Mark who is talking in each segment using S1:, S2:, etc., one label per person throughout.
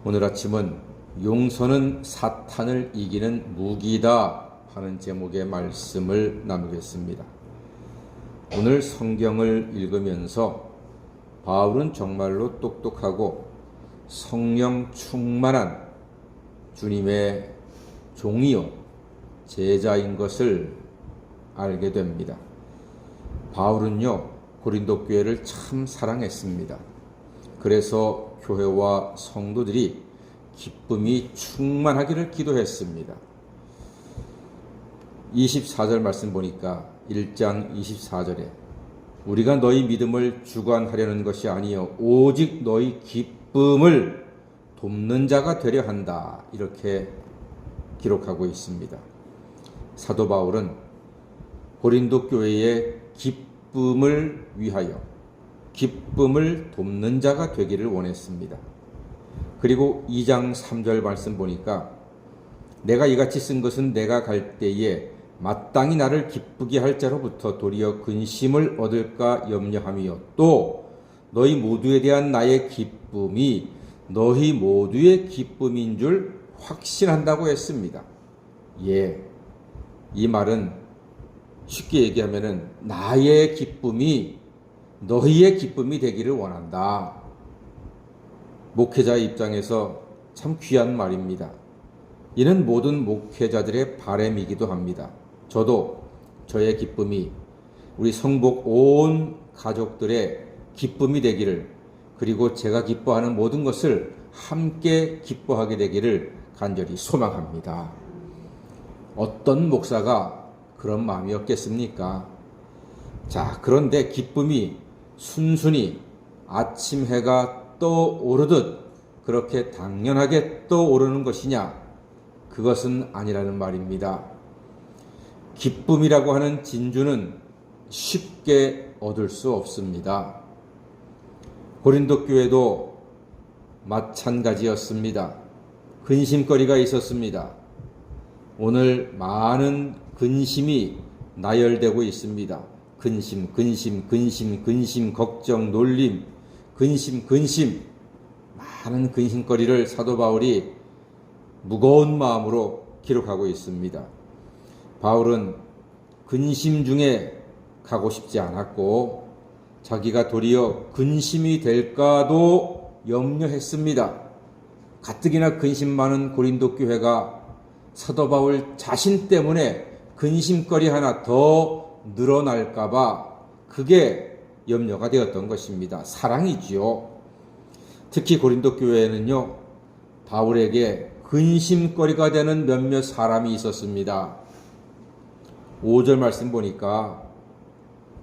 S1: 오늘 아침은 용서는 사탄을 이기는 무기다 하는 제목의 말씀을 나누겠습니다. 오늘 성경을 읽으면서 바울은 정말로 똑똑하고 성령 충만한 주님의 종이요 제자인 것을 알게 됩니다. 바울은요 고린도 교회를 참 사랑했습니다. 그래서 교회와 성도들이 기쁨이 충만하기를 기도했습니다. 24절 말씀 보니까 1장 24절에 우리가 너희 믿음을 주관하려는 것이 아니요 오직 너희 기쁨을 돕는 자가 되려 한다, 이렇게 기록하고 있습니다. 사도 바울은 고린도 교회의 기쁨을 위하여 기쁨을 돕는 자가 되기를 원했습니다. 그리고 2장 3절 말씀 보니까 내가 이같이 쓴 것은 내가 갈 때에 마땅히 나를 기쁘게 할 자로부터 도리어 근심을 얻을까 염려함이요 또 너희 모두에 대한 나의 기쁨이 너희 모두의 기쁨인 줄 확신한다고 했습니다. 이 말은 쉽게 얘기하면은 나의 기쁨이 너희의 기쁨이 되기를 원한다. 목회자의 입장에서 참 귀한 말입니다. 이는 모든 목회자들의 바람이기도 합니다. 저도 저의 기쁨이 우리 성복 온 가족들의 기쁨이 되기를, 그리고 제가 기뻐하는 모든 것을 함께 기뻐하게 되기를 간절히 소망합니다. 어떤 목사가 그런 마음이었겠습니까? 자, 그런데 기쁨이 순순히 아침 해가 떠오르듯 그렇게 당연하게 떠오르는 것이냐? 그것은 아니라는 말입니다. 기쁨이라고 하는 진주는 쉽게 얻을 수 없습니다. 고린도 교회도 마찬가지였습니다. 근심거리가 있었습니다. 오늘 많은 근심이 나열되고 있습니다. 근심, 걱정, 놀림, 근심, 많은 근심거리를 사도 바울이 무거운 마음으로 기록하고 있습니다. 바울은 근심 중에 가고 싶지 않았고 자기가 도리어 근심이 될까도 염려했습니다. 가뜩이나 근심 많은 고린도 교회가 사도 바울 자신 때문에 근심거리 하나 더 늘어날까봐 그게 염려가 되었던 것입니다. 사랑이지요. 특히 고린도 교회에는요 바울에게 근심거리가 되는 몇몇 사람이 있었습니다. 5절 말씀 보니까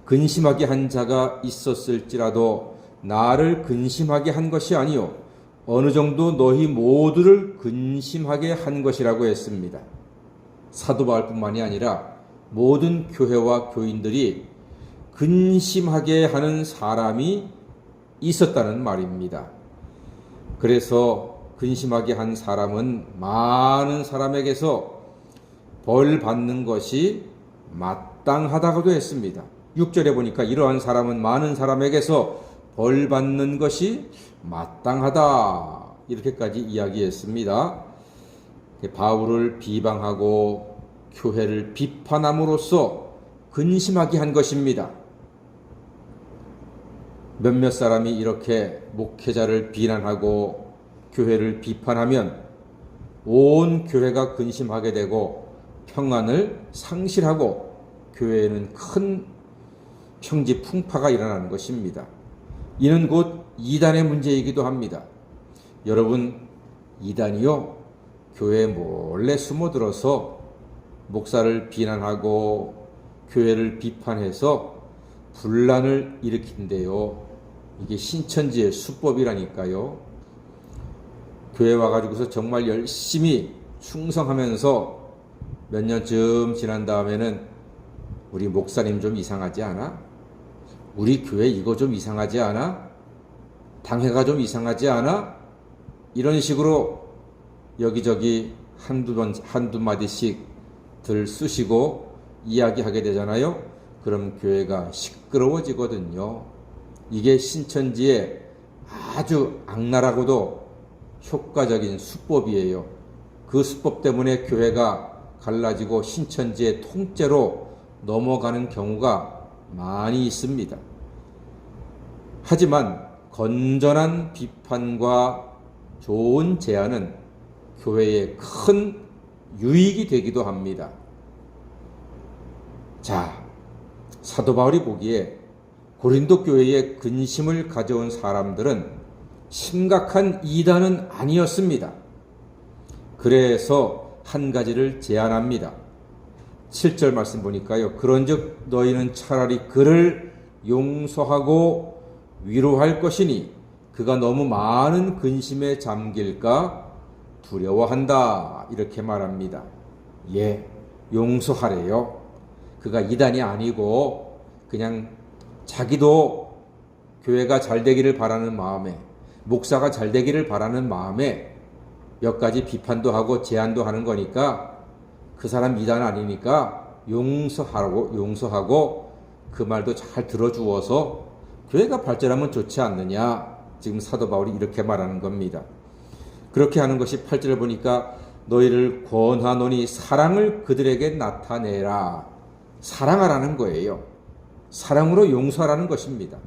S1: 근심하게 한 자가 있었을지라도 나를 근심하게 한 것이 아니요 어느 정도 너희 모두를 근심하게 한 것이라고 했습니다. 사도 바울뿐만이 아니라 모든 교회와 교인들이 근심하게 하는 사람이 있었다는 말입니다. 그래서 근심하게 한 사람은 많은 사람에게서 벌 받는 것이 마땅하다고도 했습니다. 6절에 보니까 이러한 사람은 많은 사람에게서 벌 받는 것이 마땅하다, 이렇게까지 이야기했습니다. 바울을 비방하고 교회를 비판함으로써 근심하게 한 것입니다. 몇몇 사람이 이렇게 목회자를 비난하고 교회를 비판하면 온 교회가 근심하게 되고 평안을 상실하고 교회에는 큰 평지풍파가 일어나는 것입니다. 이는 곧 이단의 문제이기도 합니다. 여러분, 이단이요 교회에 몰래 숨어들어서 목사를 비난하고 교회를 비판해서 분란을 일으킨대요. 이게 신천지의 수법이라니까요. 교회 와가지고서 정말 열심히 충성하면서 몇 년쯤 지난 다음에는 우리 목사님 좀 이상하지 않아? 우리 교회 이거 좀 이상하지 않아? 당회가 좀 이상하지 않아? 이런 식으로 여기저기 한두 마디씩 들쑤시고 이야기하게 되잖아요. 그럼 교회가 시끄러워지거든요. 이게 신천지의 아주 악랄하고도 효과적인 수법이에요. 그 수법 때문에 교회가 갈라지고 신천지의 통째로 넘어가는 경우가 많이 있습니다. 하지만 건전한 비판과 좋은 제안은 교회에 큰 유익이 되기도 합니다. 자, 사도 바울이 보기에 고린도 교회에 근심을 가져온 사람들은 심각한 이단은 아니었습니다. 그래서 한 가지를 제안합니다. 7절 말씀 보니까요. 그런즉 너희는 차라리 그를 용서하고 위로할 것이니 그가 너무 많은 근심에 잠길까 두려워한다. 이렇게 말합니다. 예, 용서하래요. 그가 이단이 아니고 그냥 자기도 교회가 잘 되기를 바라는 마음에, 목사가 잘 되기를 바라는 마음에 몇 가지 비판도 하고 제안도 하는 거니까 그 사람 이단 아니니까 용서하고 그 말도 잘 들어주어서 교회가 발전하면 좋지 않느냐. 지금 사도 바울이 이렇게 말하는 겁니다. 그렇게 하는 것이 8절을 보니까 너희를 권하노니 사랑을 그들에게 나타내라. 사랑하라는 거예요. 사랑으로 용서하라는 것입니다.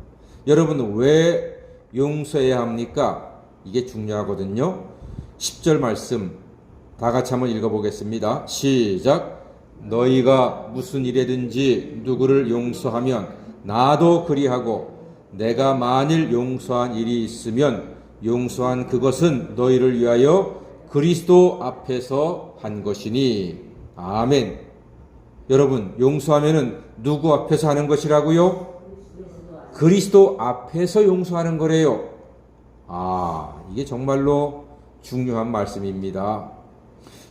S1: 여러분 왜 용서해야 합니까? 이게 중요하거든요. 10절 말씀 다 같이 한번 읽어보겠습니다. 시작. 너희가 무슨 일에든지 누구를 용서하면 나도 그리하고 내가 만일 용서한 일이 있으면 용서한 그것은 너희를 위하여 그리스도 앞에서 한 것이니. 아멘. 여러분 용서하면은 누구 앞에서 하는 것이라고요? 그리스도 앞에서 용서하는 거래요. 이게 정말로 중요한 말씀입니다.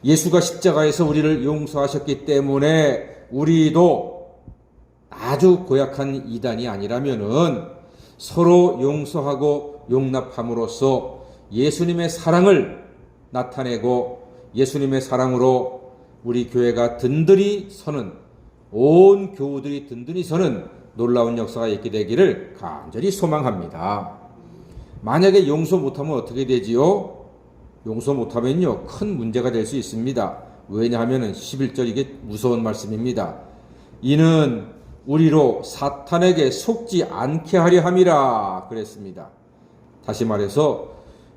S1: 예수가 십자가에서 우리를 용서하셨기 때문에 우리도 아주 고약한 이단이 아니라면은 서로 용서하고 용납함으로써 예수님의 사랑을 나타내고 예수님의 사랑으로 우리 교회가 든든히 서는, 온 교우들이 든든히 서는 놀라운 역사가 있게 되기를 간절히 소망합니다. 만약에 용서 못하면 어떻게 되지요? 용서 못하면요 큰 문제가 될 수 있습니다. 왜냐하면 11절 이게 무서운 말씀입니다. 이는 우리로 사탄에게 속지 않게 하려 함이라 그랬습니다. 다시 말해서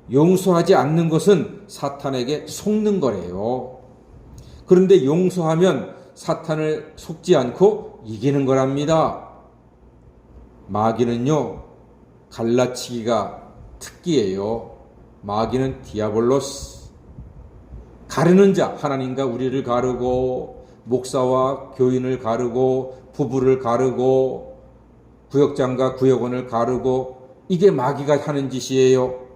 S1: 용서하지 않는 것은 사탄에게 속는 거래요. 그런데 용서하면 사탄을 속지 않고 이기는 거랍니다. 마귀는요 갈라치기가 특기예요. 마귀는 디아볼로스, 가르는 자, 하나님과 우리를 가르고 목사와 교인을 가르고 부부를 가르고 구역장과 구역원을 가르고, 이게 마귀가 하는 짓이에요.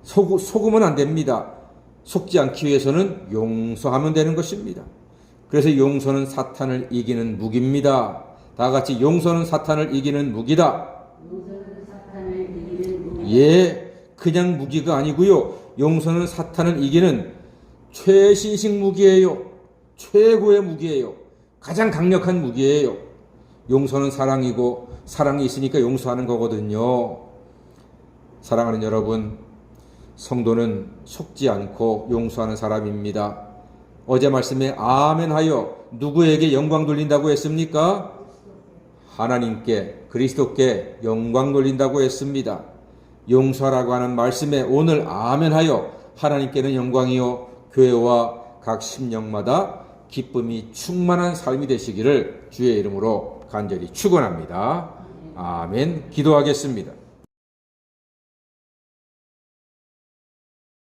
S1: 속으면 안 됩니다. 속지 않기 위해서는 용서하면 되는 것입니다. 그래서 용서는 사탄을 이기는 무기입니다. 다 같이 용서는 사탄을 이기는 무기다.
S2: 용서는 사탄을 이기는 무기.
S1: 예, 그냥 무기가 아니고요. 용서는 사탄을 이기는 최신식 무기예요. 최고의 무기예요. 가장 강력한 무기예요. 용서는 사랑이고 사랑이 있으니까 용서하는 거거든요. 사랑하는 여러분, 성도는 속지 않고 용서하는 사람입니다. 어제 말씀에 아멘하여 누구에게 영광 돌린다고 했습니까? 하나님께, 그리스도께 영광 돌린다고 했습니다. 용서라고 하는 말씀에 오늘 아멘하여 하나님께는 영광이요 교회와 각 심령마다 기쁨이 충만한 삶이 되시기를 주의 이름으로 간절히 축원합니다. 아멘. 기도하겠습니다.